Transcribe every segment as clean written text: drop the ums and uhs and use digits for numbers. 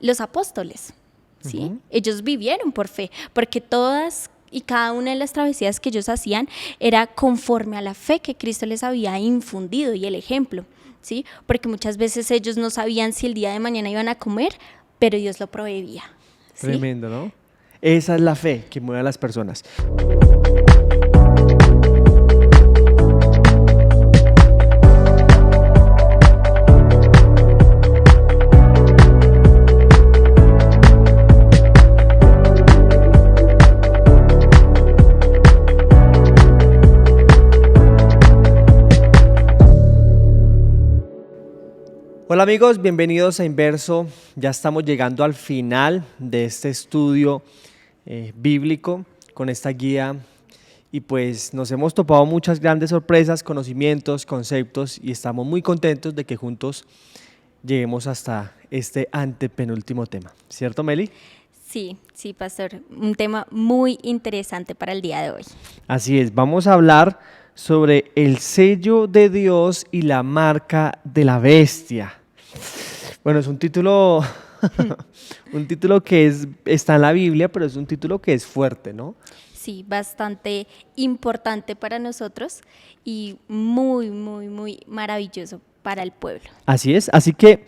los apóstoles, ¿sí? Ujú. Ellos vivieron por fe, porque todas y cada una de las travesías que ellos hacían era conforme a la fe que Cristo les había infundido y el ejemplo, ¿sí? Porque muchas veces ellos no sabían si el día de mañana iban a comer, pero Dios lo proveía, ¿sí? Tremendo, ¿no? Esa es la fe que mueve a las personas. Hola amigos, bienvenidos a Inverso. Ya estamos llegando al final de este estudio bíblico con esta guía y pues nos hemos topado muchas grandes sorpresas, conocimientos, conceptos y estamos muy contentos de que juntos lleguemos hasta este antepenúltimo tema. ¿Cierto, Meli? Sí, sí, pastor, un tema muy interesante para el día de hoy. Así es, vamos a hablar sobre el sello de Dios y la marca de la bestia. Bueno, es un título, un título que está en la Biblia, pero es un título que es fuerte, ¿no? Sí, bastante importante para nosotros y muy, muy, muy maravilloso para el pueblo. Así es, así que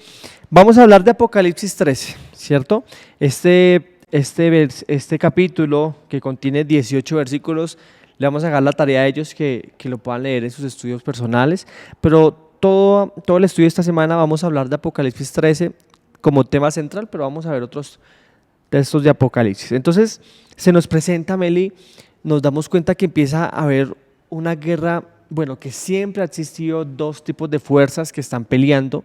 vamos a hablar de Apocalipsis 13, ¿cierto? Este capítulo que contiene 18 versículos, le vamos a dejar la tarea a ellos que lo puedan leer en sus estudios personales, pero todo el estudio de esta semana vamos a hablar de Apocalipsis 13 como tema central, pero vamos a ver otros textos de Apocalipsis. Entonces, se nos presenta, Meli, nos damos cuenta que empieza a haber una guerra, bueno, que siempre ha existido dos tipos de fuerzas que están peleando,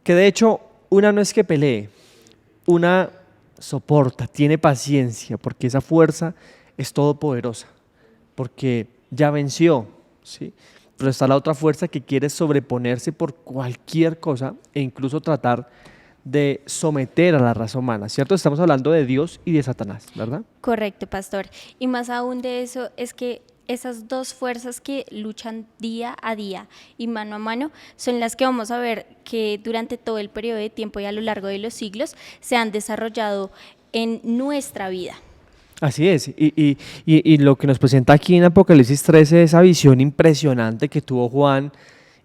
que de hecho una no es que pelee, una soporta, tiene paciencia, porque esa fuerza es todopoderosa, porque ya venció, ¿sí? Pero está la otra fuerza que quiere sobreponerse por cualquier cosa e incluso tratar de someter a la raza humana, ¿cierto? Estamos hablando de Dios y de Satanás, ¿verdad? Correcto, pastor. Y más aún de eso es que esas dos fuerzas que luchan día a día y mano a mano son las que vamos a ver que durante todo el periodo de tiempo y a lo largo de los siglos se han desarrollado en nuestra vida. Así es, y lo que nos presenta aquí en Apocalipsis 13, esa visión impresionante que tuvo Juan,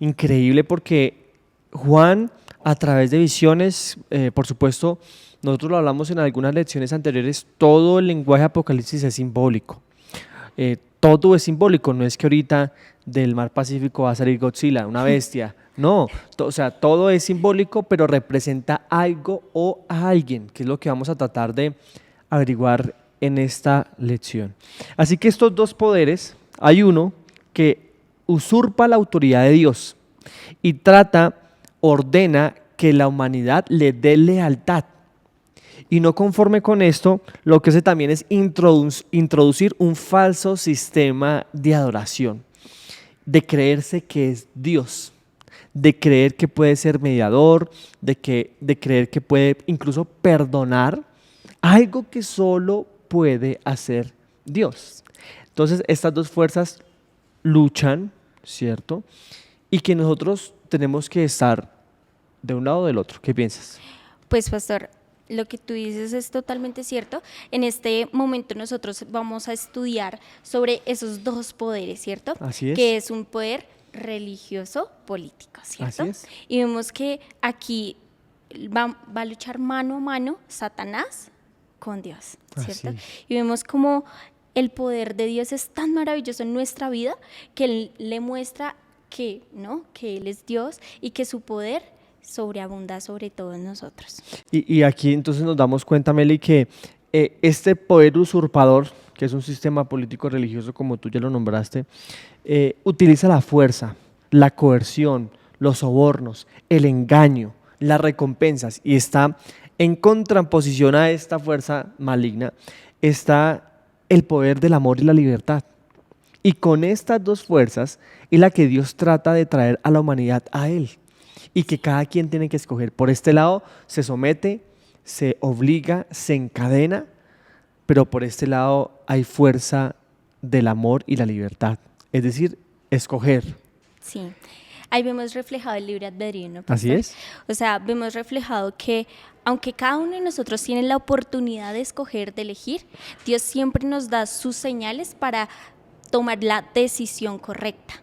increíble porque Juan a través de visiones, por supuesto, nosotros lo hablamos en algunas lecciones anteriores, todo el lenguaje de Apocalipsis es simbólico, todo es simbólico, no es que ahorita del mar Pacífico va a salir Godzilla, una bestia, no, o sea, todo es simbólico, pero representa algo o a alguien, que es lo que vamos a tratar de averiguar en esta lección. Así que estos dos poderes, hay uno que usurpa la autoridad de Dios y ordena que la humanidad le dé lealtad. Y no conforme con esto, lo que hace también es introducir un falso sistema de adoración, de creerse que es Dios, de creer que puede ser mediador, de creer que puede incluso perdonar algo que solo puede hacer Dios. Entonces, estas dos fuerzas luchan, ¿cierto? Y que nosotros tenemos que estar de un lado o del otro. ¿Qué piensas? Pues, pastor, lo que tú dices es totalmente cierto. En este momento nosotros vamos a estudiar sobre esos dos poderes, ¿cierto? Así es. Que es un poder religioso político, ¿cierto? Así es. Y vemos que aquí va a luchar mano a mano Satanás con Dios, ¿cierto? Así. Y vemos como el poder de Dios es tan maravilloso en nuestra vida que Él le muestra que, ¿no? Que Él es Dios y que su poder sobreabunda sobre todos nosotros. Y aquí entonces nos damos cuenta, Meli, que este poder usurpador, que es un sistema político religioso como tú ya lo nombraste, utiliza la fuerza, la coerción, los sobornos, el engaño, las recompensas y está en contraposición a esta fuerza maligna, está el poder del amor y la libertad. Y con estas dos fuerzas es la que Dios trata de traer a la humanidad a Él. Y que cada quien tiene que escoger. Por este lado se somete, se obliga, se encadena, pero por este lado hay fuerza del amor y la libertad. Es decir, escoger. Sí. Ahí vemos reflejado el libre albedrío, ¿no, Así pastor? es. O sea, vemos reflejado que aunque cada uno de nosotros tiene la oportunidad de escoger, de elegir, Dios siempre nos da sus señales para tomar la decisión correcta.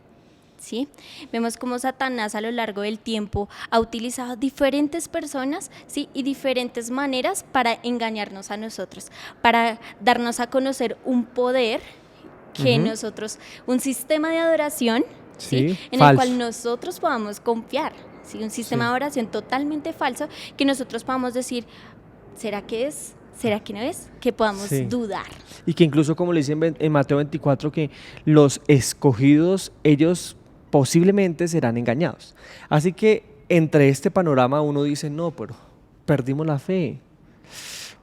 ¿Sí? Vemos cómo Satanás a lo largo del tiempo ha utilizado diferentes personas, ¿sí? Y diferentes maneras para engañarnos a nosotros, para darnos a conocer un poder que nosotros, un sistema de adoración, ¿sí? Sí, En el falso. cual nosotros podamos confiar, ¿sí? Un sistema Sí. de adoración totalmente falso que nosotros podamos decir, ¿será que es? ¿Será que no es? Que podamos Sí. dudar. Y que incluso, como le dicen en Mateo 24, que los escogidos, ellos posiblemente serán engañados. Así que entre este panorama uno dice, no, pero perdimos la fe.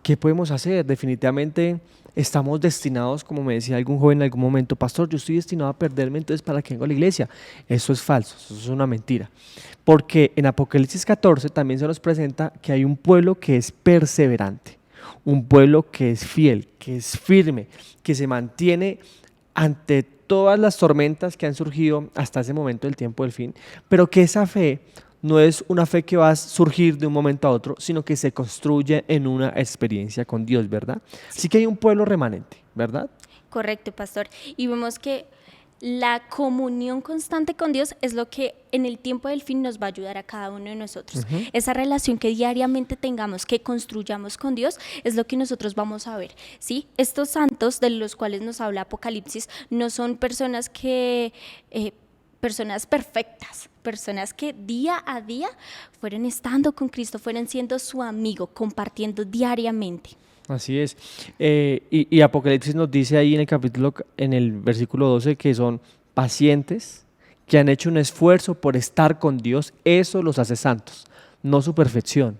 ¿Qué podemos hacer? Definitivamente estamos destinados, como me decía algún joven en algún momento, pastor, yo estoy destinado a perderme, entonces ¿para qué vengo a la iglesia? Eso es falso, eso es una mentira. Porque en Apocalipsis 14 también se nos presenta que hay un pueblo que es perseverante, un pueblo que es fiel, que es firme, que se mantiene ante todas las tormentas que han surgido hasta ese momento del tiempo del fin, pero que esa fe no es una fe que va a surgir de un momento a otro, sino que se construye en una experiencia con Dios, ¿verdad? Así que hay un pueblo remanente, ¿verdad? Correcto, pastor. Y vemos que la comunión constante con Dios es lo que en el tiempo del fin nos va a ayudar a cada uno de nosotros. Esa relación que diariamente tengamos, que construyamos con Dios, es lo que nosotros vamos a ver, ¿sí? Estos santos de los cuales nos habla Apocalipsis no son personas que... personas perfectas, personas que día a día fueron estando con Cristo, fueron siendo su amigo, compartiendo diariamente. Así es. Y Apocalipsis nos dice ahí en el capítulo, en el versículo 12, que son pacientes, que han hecho un esfuerzo por estar con Dios. Eso los hace santos, no su perfección.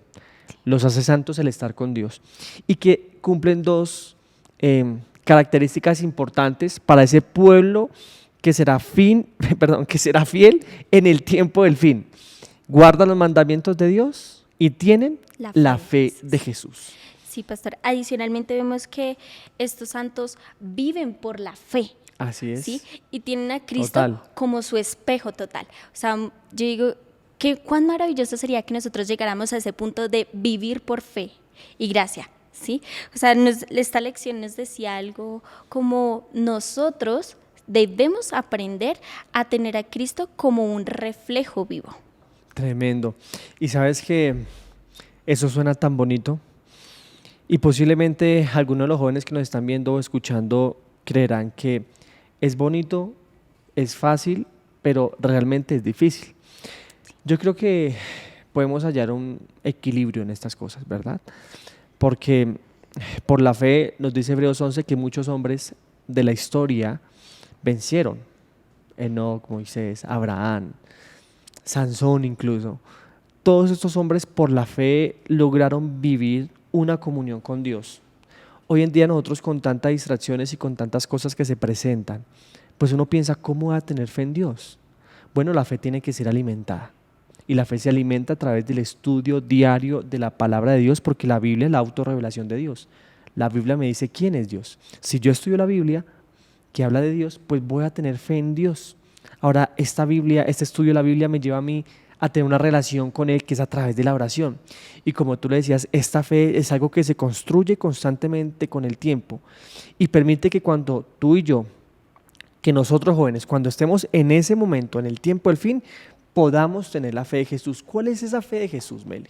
Los hace santos el estar con Dios. Y que cumplen dos características importantes para ese pueblo que será que será fiel en el tiempo del fin. Guardan los mandamientos de Dios y tienen la fe de Jesús. Sí, pastor. Adicionalmente vemos que estos santos viven por la fe. Así es. ¿Sí? Y tienen a Cristo Total. como su espejo total. O sea, yo digo que cuán maravilloso sería que nosotros llegáramos a ese punto de vivir por fe y gracia. ¿Sí? O sea, esta lección nos decía algo como nosotros debemos aprender a tener a Cristo como un reflejo vivo. Tremendo. Y sabes que eso suena tan bonito. Y posiblemente algunos de los jóvenes que nos están viendo o escuchando creerán que es bonito, es fácil, pero realmente es difícil. Yo creo que podemos hallar un equilibrio en estas cosas, ¿verdad? Porque por la fe nos dice Hebreos 11 que muchos hombres de la historia vencieron. Enoc, Moisés, Abraham, Sansón incluso. Todos estos hombres por la fe lograron vivir una comunión con Dios. Hoy en día nosotros con tantas distracciones y con tantas cosas que se presentan, pues uno piensa, ¿cómo va a tener fe en Dios? Bueno, la fe tiene que ser alimentada. Y la fe se alimenta a través del estudio diario de la palabra de Dios, porque la Biblia es la autorrevelación de Dios. La Biblia me dice quién es Dios. Si yo estudio la Biblia, que habla de Dios, pues voy a tener fe en Dios. Ahora, esta Biblia, este estudio de la Biblia me lleva a mí a tener una relación con Él que es a través de la oración. Y como tú le decías, esta fe es algo que se construye constantemente con el tiempo y permite que cuando tú y yo, que nosotros jóvenes, cuando estemos en ese momento, en el tiempo del fin, podamos tener la fe de Jesús. ¿Cuál es esa fe de Jesús, Meli?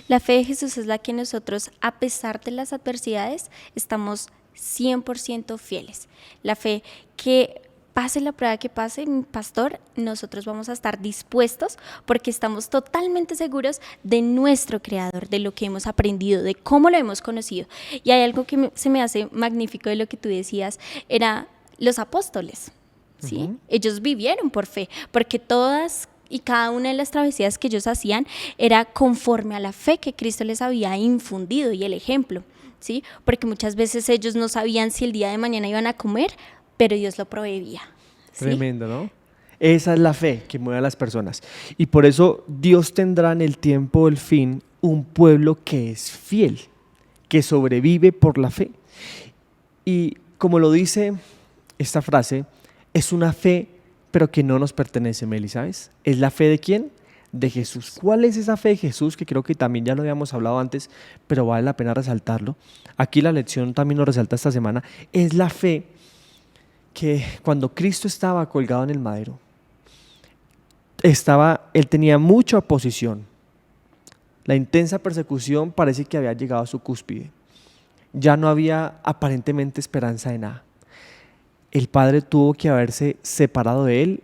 La fe de Jesús es la que nosotros, a pesar de las adversidades, estamos 100% fieles. La fe que pase la prueba que pase, pastor, nosotros vamos a estar dispuestos porque estamos totalmente seguros de nuestro Creador, de lo que hemos aprendido, de cómo lo hemos conocido. Y hay algo que se me hace magnífico de lo que tú decías, era los apóstoles, ¿sí? Ellos vivieron por fe, porque todas y cada una de las travesías que ellos hacían era conforme a la fe que Cristo les había infundido y el ejemplo, ¿sí? Porque muchas veces ellos no sabían si el día de mañana iban a comer, pero Dios lo proveía. ¿Sí? Tremendo, ¿no? Esa es la fe que mueve a las personas. Y por eso Dios tendrá en el tiempo del fin un pueblo que es fiel, que sobrevive por la fe. Y como lo dice esta frase, es una fe pero que no nos pertenece, Meli, ¿sabes? ¿Es la fe de quién? De Jesús. ¿Cuál es esa fe de Jesús? Que creo que también ya lo habíamos hablado antes, pero vale la pena resaltarlo. Aquí la lección también lo resalta esta semana. Es la fe que cuando Cristo estaba colgado en el madero, él tenía mucha oposición. La intensa persecución parece que había llegado a su cúspide. Ya no había aparentemente esperanza de nada. El Padre tuvo que haberse separado de él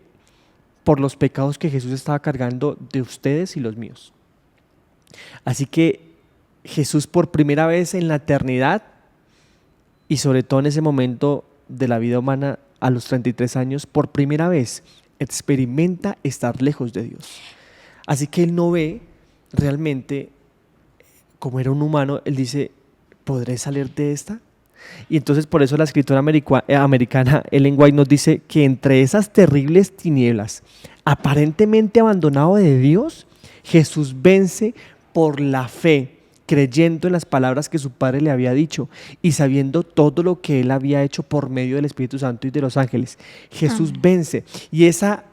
por los pecados que Jesús estaba cargando de ustedes y los míos. Así que Jesús, por primera vez en la eternidad y sobre todo en ese momento de la vida humana a los 33 años, por primera vez experimenta estar lejos de Dios. Así que él no ve realmente, como era un humano, él dice, ¿podré salir de esta? Y entonces por eso la escritora americana Ellen White nos dice que entre esas terribles tinieblas, aparentemente abandonado de Dios, Jesús vence por la fe, creyendo en las palabras que su Padre le había dicho y sabiendo todo lo que él había hecho por medio del Espíritu Santo y de los ángeles. Jesús vence, y esa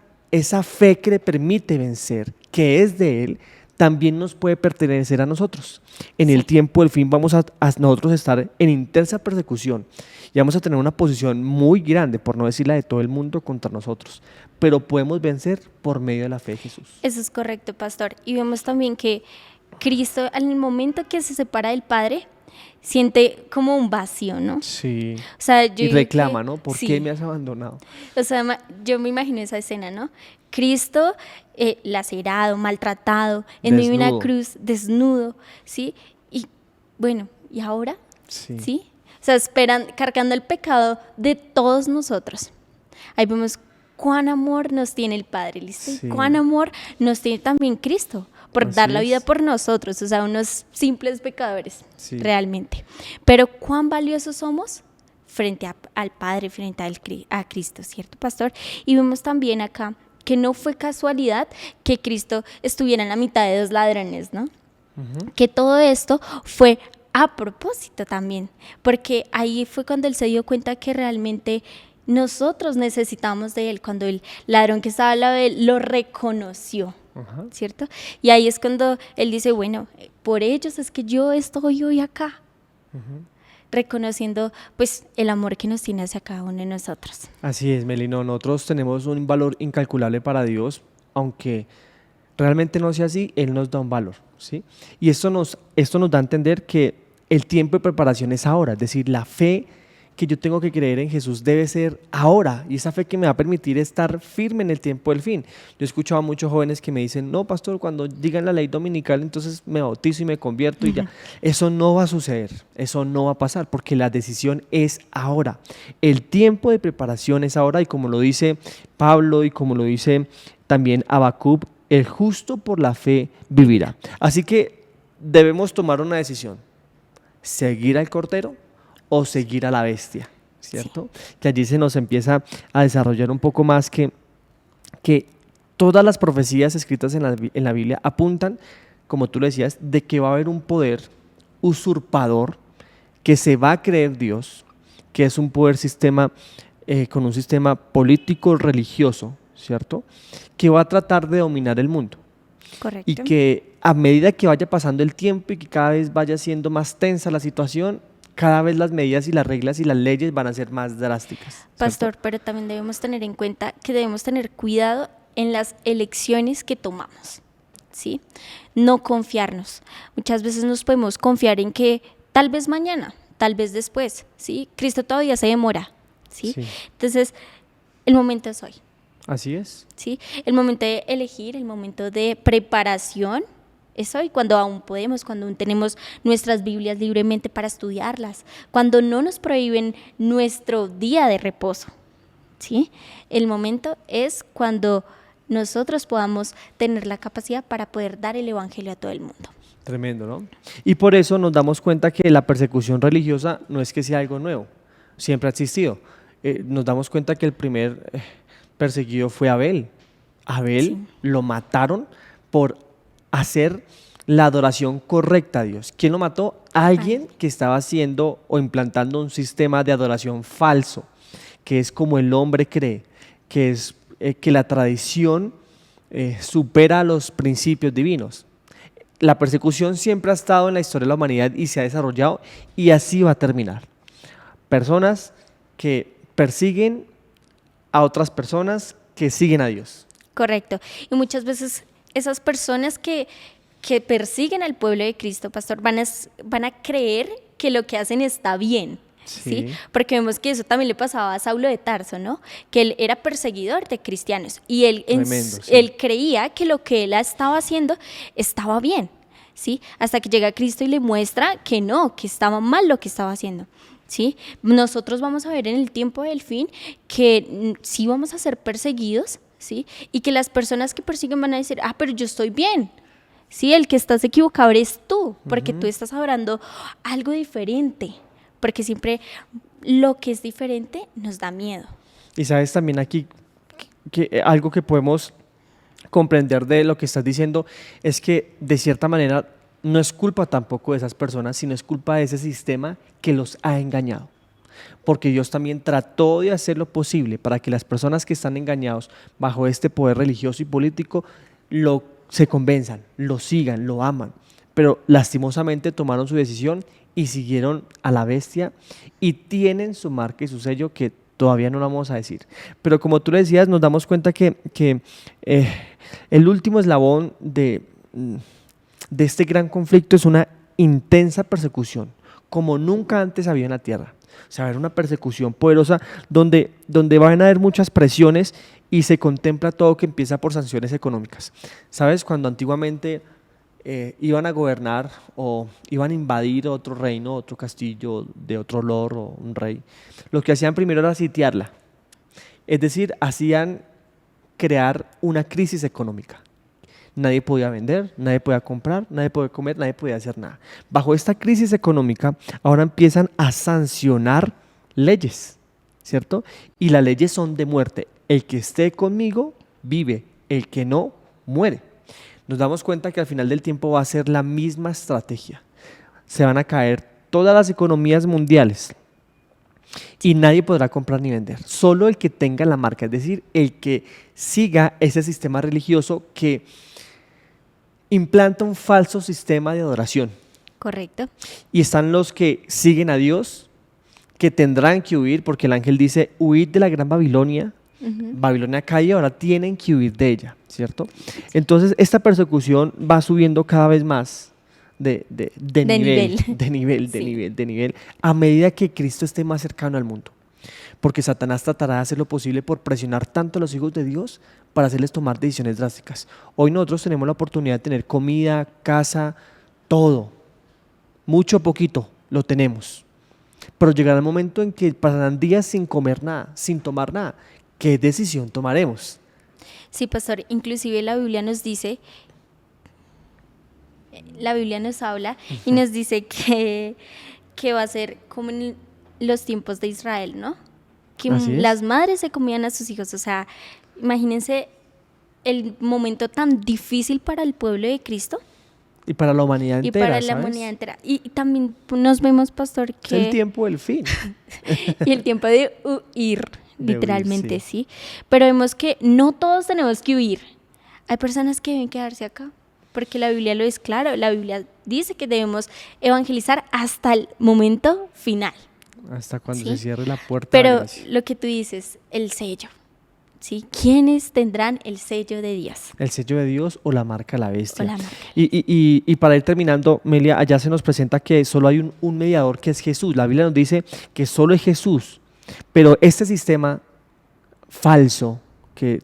fe que le permite vencer, que es de él, también nos puede pertenecer a nosotros. En el tiempo del fin vamos a nosotros estar en intensa persecución y vamos a tener una posición muy grande, por no decir la de todo el mundo, contra nosotros, pero podemos vencer por medio de la fe de Jesús. Eso es correcto, pastor. Y vemos también que Cristo, en el momento que se separa del Padre, siente como un vacío, ¿no? Sí. O sea, yo y reclama, ¿no? ¿Por sí. qué me has abandonado? O sea, yo me imagino esa escena, ¿no? Cristo lacerado, maltratado, en medio de una cruz, desnudo, ¿sí? Y bueno, ¿y ahora? Sí. O sea, cargando el pecado de todos nosotros. Ahí vemos cuán amor nos tiene el Padre, ¿listo? Sí. Cuán amor nos tiene también Cristo por dar la vida por nosotros, o sea, unos simples pecadores, realmente. Pero cuán valiosos somos frente al Padre, frente a Cristo, ¿cierto, pastor? Y vemos también acá que no fue casualidad que Cristo estuviera en la mitad de dos ladrones, ¿no? Que todo esto fue a propósito también, porque ahí fue cuando él se dio cuenta que realmente nosotros necesitamos de él, cuando el ladrón que estaba al lado de él lo reconoció, ¿cierto? Y ahí es cuando él dice, bueno, por ellos es que yo estoy hoy acá, reconociendo pues el amor que nos tiene hacia cada uno de nosotros. Así es, Melino, nosotros tenemos un valor incalculable para Dios, aunque realmente no sea así, Él nos da un valor, ¿sí? Y esto nos da a entender que el tiempo de preparación es ahora, es decir, la fe que yo tengo que creer en Jesús debe ser ahora, y esa fe que me va a permitir estar firme en el tiempo del fin. Yo he escuchado a muchos jóvenes que me dicen, no, pastor, cuando digan la ley dominical, entonces me bautizo y me convierto y ya. Eso no va a suceder, eso no va a pasar, porque la decisión es ahora. El tiempo de preparación es ahora, y como lo dice Pablo y como lo dice también Habacuc, el justo por la fe vivirá. Así que debemos tomar una decisión, seguir al Cordero o seguir a la bestia, ¿cierto? Sí. Que allí se nos empieza a desarrollar un poco más que todas las profecías escritas en la Biblia apuntan, como tú lo decías, de que va a haber un poder usurpador que se va a creer Dios, que es un poder con un sistema político religioso, ¿cierto? Que va a tratar de dominar el mundo. Correcto. Y que a medida que vaya pasando el tiempo y que cada vez vaya siendo más tensa la situación, cada vez las medidas y las reglas y las leyes van a ser más drásticas, ¿cierto? Pastor, pero también debemos tener en cuenta que debemos tener cuidado en las elecciones que tomamos, ¿sí? No confiarnos. Muchas veces nos podemos confiar en que tal vez mañana, tal vez después, ¿sí? Cristo todavía se demora, ¿sí? Entonces, el momento es hoy. Así es. ¿Sí? El momento de elegir, el momento de preparación es hoy, cuando aún podemos, cuando aún tenemos nuestras Biblias libremente para estudiarlas, cuando no nos prohíben nuestro día de reposo, ¿sí? El momento es cuando nosotros podamos tener la capacidad para poder dar el evangelio a todo el mundo. Tremendo, ¿no? Y por eso nos damos cuenta que la persecución religiosa no es que sea algo nuevo, siempre ha existido. Nos damos cuenta que el primer perseguido fue Abel. Abel lo mataron por hacer la adoración correcta a Dios. ¿Quién lo mató? Alguien que estaba haciendo o implantando un sistema de adoración falso, que es como el hombre cree, que es que la tradición supera a los principios divinos. La persecución siempre ha estado en la historia de la humanidad y se ha desarrollado y así va a terminar. Personas que persiguen a otras personas que siguen a Dios. Correcto. Y muchas veces esas personas que persiguen al pueblo de Cristo, pastor, van a creer que lo que hacen está bien. ¿Sí? Porque vemos que eso también le pasaba a Saulo de Tarso, ¿no? Que él era perseguidor de cristianos y él creía que lo que él estaba haciendo estaba bien, ¿sí? Hasta que llega Cristo y le muestra que no, que estaba mal lo que estaba haciendo, ¿sí? Nosotros vamos a ver en el tiempo del fin que sí vamos a ser perseguidos, ¿sí? Y que las personas que persiguen van a decir, pero yo estoy bien. Sí, el que estás equivocado eres tú, porque tú estás hablando algo diferente. Porque siempre lo que es diferente nos da miedo. Y sabes también aquí que algo que podemos comprender de lo que estás diciendo es que de cierta manera no es culpa tampoco de esas personas, sino es culpa de ese sistema que los ha engañado. Porque Dios también trató de hacer lo posible para que las personas que están engañados bajo este poder religioso y político se convenzan, lo sigan, lo aman. Pero lastimosamente tomaron su decisión y siguieron a la bestia y tienen su marca y su sello que todavía no lo vamos a decir. Pero como tú le decías, nos damos cuenta que el último eslabón de este gran conflicto es una intensa persecución, como nunca antes había en la tierra. O sea, era una persecución poderosa donde van a haber muchas presiones y se contempla todo que empieza por sanciones económicas. ¿Sabes? Cuando antiguamente iban a gobernar o iban a invadir otro reino, otro castillo de otro lord o un rey, lo que hacían primero era sitiarla. Es decir, hacían crear una crisis económica. Nadie podía vender, nadie podía comprar, nadie podía comer, nadie podía hacer nada. Bajo esta crisis económica, ahora empiezan a sancionar leyes, ¿cierto? Y las leyes son de muerte. El que esté conmigo vive, el que no muere. Nos damos cuenta que al final del tiempo va a ser la misma estrategia. Se van a caer todas las economías mundiales y nadie podrá comprar ni vender. Solo el que tenga la marca, es decir, el que siga ese sistema religioso que implanta un falso sistema de adoración. Correcto. Y están los que siguen a Dios, que tendrán que huir, porque el ángel dice, huid de la gran Babilonia. Babilonia cae y ahora tienen que huir de ella, ¿cierto? Entonces esta persecución va subiendo cada vez más de nivel, a medida que Cristo esté más cercano al mundo. Porque Satanás tratará de hacer lo posible por presionar tanto a los hijos de Dios para hacerles tomar decisiones drásticas. Hoy nosotros tenemos la oportunidad de tener comida, casa, todo, mucho o poquito, lo tenemos. Pero llegará el momento en que pasarán días sin comer nada, sin tomar nada. ¿Qué decisión tomaremos? Sí, pastor, inclusive la Biblia nos dice, la Biblia nos habla y nos dice que va a ser como en los tiempos de Israel, ¿no? Que las madres se comían a sus hijos, o sea, imagínense el momento tan difícil para el pueblo de Cristo. Y para la humanidad entera, Y para la humanidad entera. Y también nos vemos, pastor, que... Es el tiempo del fin. Y el tiempo de huir, literalmente, sí. Pero vemos que no todos tenemos que huir. Hay personas que deben quedarse acá, porque la Biblia lo es claro. La Biblia dice que debemos evangelizar hasta el momento final. Hasta cuando se cierre la puerta. Pero lo que tú dices, el sello, ¿sí? ¿Quiénes tendrán el sello de Dios? El sello de Dios o la marca de la bestia. O la marca. Y para ir terminando, Melia, allá se nos presenta que solo hay un mediador que es Jesús. La Biblia nos dice que solo es Jesús. Pero este sistema falso, que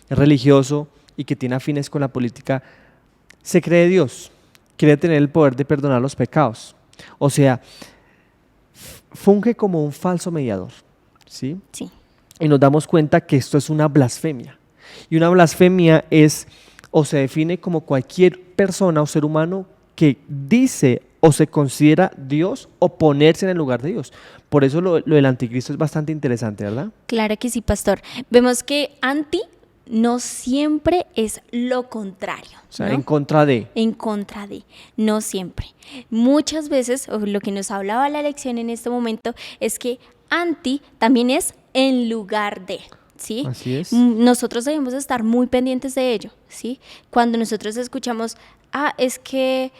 es religioso y que tiene afines con la política, se cree Dios. Quiere tener el poder de perdonar los pecados. O sea, funge como un falso mediador, ¿sí? Sí. Y nos damos cuenta que esto es una blasfemia. Y una blasfemia es o se define como cualquier persona o ser humano que dice o se considera Dios o ponerse en el lugar de Dios. Por eso lo del anticristo es bastante interesante, ¿verdad? Claro que sí, pastor. Vemos que anti no siempre es lo contrario. O sea, ¿no? en contra de. En contra de, no siempre. Muchas veces, o lo que nos hablaba la lección en este momento, es que anti también es en lugar de. ¿sí? Así es. Nosotros debemos estar muy pendientes de ello, ¿sí? Cuando nosotros escuchamos, es que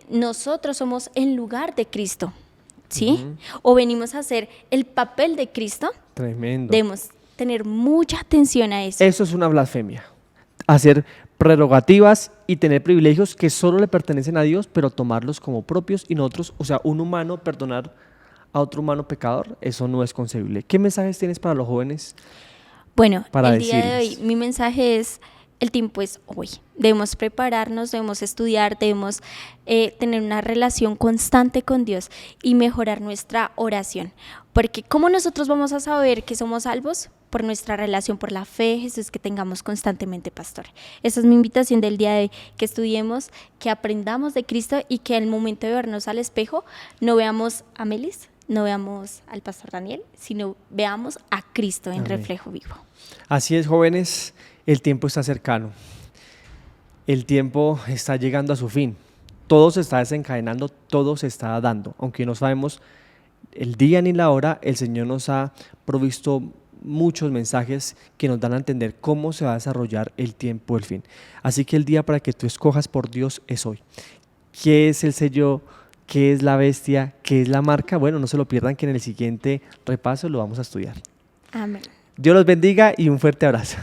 nosotros somos en lugar de Cristo, ¿sí? O venimos a hacer el papel de Cristo, Tremendo. debemos tener mucha atención a eso. Eso es una blasfemia. Hacer prerrogativas y tener privilegios que solo le pertenecen a Dios, pero tomarlos como propios y nosotros, o sea, un humano perdonar a otro humano pecador, eso no es concebible. ¿Qué mensajes tienes para los jóvenes? Bueno, Para el día de hoy decirles. mi mensaje es, el tiempo es hoy. Debemos prepararnos, debemos estudiar, debemos tener una relación constante con Dios y mejorar nuestra oración. Porque ¿cómo nosotros vamos a saber que somos salvos? Por nuestra relación, por la fe de Jesús que tengamos constantemente, pastor. Esa es mi invitación del día de hoy, que estudiemos, que aprendamos de Cristo y que al momento de vernos al espejo no veamos a Melis, no veamos al pastor Daniel, sino veamos a Cristo en Amén. reflejo vivo. Así es, jóvenes, el tiempo está cercano. El tiempo está llegando a su fin. Todo se está desencadenando, todo se está dando. Aunque no sabemos el día ni la hora, el Señor nos ha provisto muchos mensajes que nos dan a entender cómo se va a desarrollar el tiempo del fin. Así que el día para que tú escojas por Dios es hoy. ¿Qué es el sello? ¿Qué es la bestia? ¿Qué es la marca? Bueno, no se lo pierdan, que en el siguiente repaso lo vamos a estudiar. Amén. Dios los bendiga y un fuerte abrazo.